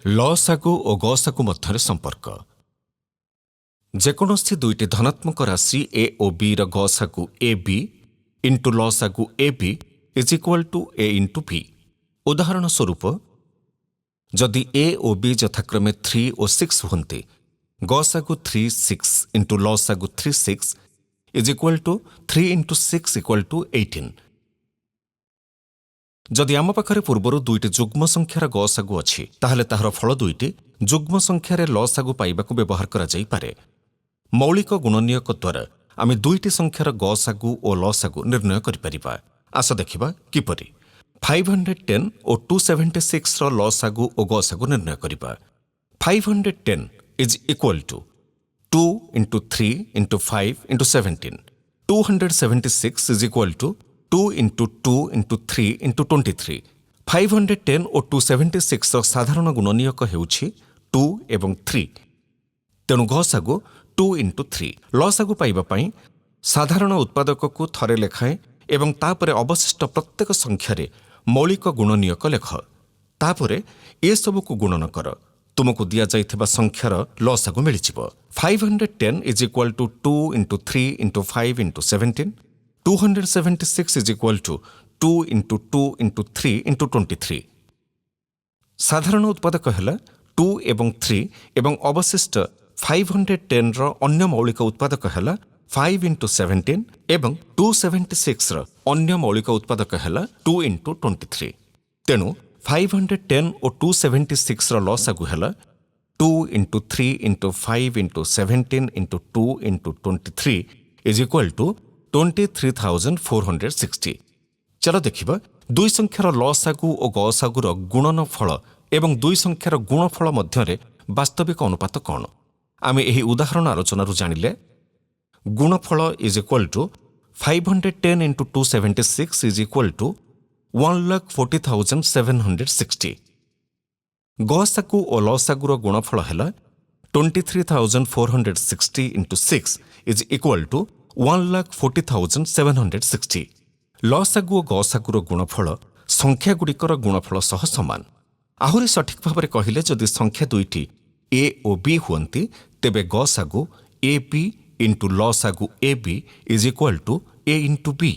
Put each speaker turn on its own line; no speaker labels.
ଲସାଗୁ ଓ ଗସାଗୁ ମଧ୍ୟରେ ସମ୍ପର୍କ। ଯେକୌଣସି ଦୁଇଟି ଧନାତ୍ମକ ରାଶି ଏ ଓ ବିର ଗସାଗୁ ଏ ବି ଇଣ୍ଟୁ ଲସାଗୁ A B is equal to A into B. ଉଦାହରଣ ସ୍ୱରୂପ, ଯଦି ଏ ଓ ବି ଯଥାକ୍ରମେ 3 ଓ 6 ହୁଅନ୍ତି, ଗସାଗୁ 3 6 ଇଣ୍ଟୁ ଲସାଗୁ 3 6 is equal to 3 into 6 equal to 18। ଯଦି ଆମ ପାଖରେ ପୂର୍ବରୁ ଦୁଇଟି ଯୁଗ୍ମ ସଂଖ୍ୟାର ଗସାଗୁ ଅଛି, ତାହେଲେ ତାହାର ଫଳ ଦୁଇଟି ଯୁଗ୍ମ ସଂଖ୍ୟାରେ ଲସାଗୁ ପାଇବାକୁ ବ୍ୟବହାର କରାଯାଇପାରେ। ମୌଳିକ ଗୁଣନୀୟକ ଦ୍ୱାରା ଆମେ ଦୁଇଟି ସଂଖ୍ୟାର ଗସାଗୁ ଓ ଲସାଗୁ ନିର୍ଣ୍ଣୟ କରିପାରିବା। ଆସ ଦେଖିବା କିପରି। 510 ଓ 276ର ଲସାଗୁ ଓ ଗସାଗୁ ନିର୍ଣ୍ଣୟ କରିବା। 510 is equal two 2 into 3 into 5 into 17। 276 is equal two 2 into 2 into 3 into 23। 510 ଓ 276ର ସାଧାରଣ ଗୁଣନୀୟକ ହେଉଛି 2 ଏବଂ 3। ତେଣୁ ଗସାଗୁ 2 ଇଣ୍ଟୁ 3। ଲସାଗୁ ପାଇବା ପାଇଁ ସାଧାରଣ ଉତ୍ପାଦକକୁ ଥରେ ଲେଖାଏଁ ଏବଂ ତାପରେ ଅବଶିଷ୍ଟ ପ୍ରତ୍ୟେକ ସଂଖ୍ୟାରେ ମୌଳିକ ଗୁଣନୀୟକ ଲେଖ। ତାପରେ ଏସବୁକୁ ଗୁଣନ କର। ତୁମକୁ ଦିଆଯାଇଥିବା ସଂଖ୍ୟାର ଲସାଗୁ ମିଳିଯିବ। 510 is equal two 2 into 3 into 5 into 17। 276 is equal two 2 into 2 into 3 into 23। ସାଧାରଣ ଉତ୍ପାଦକ ହେଲା 2 ଏବଂ 3 ଏବଂ ଅବଶିଷ୍ଟ 510ର ଅନ୍ୟ ମୌଳିକ ଉତ୍ପାଦକ ହେଲା 5 ଇଣ୍ଟୁ 17 ଏବଂ 276ର ଅନ୍ୟ ମୌଳିକ ଉତ୍ପାଦକ ହେଲା 2 ଇଣ୍ଟୁ 23। ତେଣୁ 510 ଓ 276ର ଲସାଗୁ ହେଲା 2 into 3 into 5 into 17 into 2 into 23 is equal two 23,460। ଚାଲ ଦେଖିବା ଦୁଇ ସଂଖ୍ୟାର ଲସାଗୁ ଓ ଗସାଗୁର ଗୁଣନ ଫଳ ଏବଂ ଦୁଇ ସଂଖ୍ୟାର ଗୁଣଫଳ ମଧ୍ୟରେ ବାସ୍ତବିକ ଅନୁପାତ କ'ଣ। ଆମେ ଏହି ଉଦାହରଣ ଆଲୋଚନାରୁ ଜାଣିଲେ ଗୁଣଫଳ is equal to 510 into 276 is equal to 1,40,760। ଗସାଗୁ ଓ ଲସାଗୁର ଗୁଣଫଳ ହେଲା 23,460 ଇଣ୍ଟୁ 6 ଇଜ୍ ଇକ୍ୱାଲ୍ ଟୁ 1,40,760। ଲସାଗୁ ଓ ଗସାଗୁର ଗୁଣଫଳ ସଂଖ୍ୟାଗୁଡ଼ିକର ଗୁଣଫଳ ସହ ସମାନ। ଆହୁରି ସଠିକ୍ ଭାବରେ କହିଲେ, ଯଦି ସଂଖ୍ୟା ଦୁଇଟି ଏ ଓ ବି ହୁଅନ୍ତି, ତେବେ ଗସାଗୁ ଏ ବି ଇଣ୍ଟୁ ଲସାଗୁ A B is equal to A into B.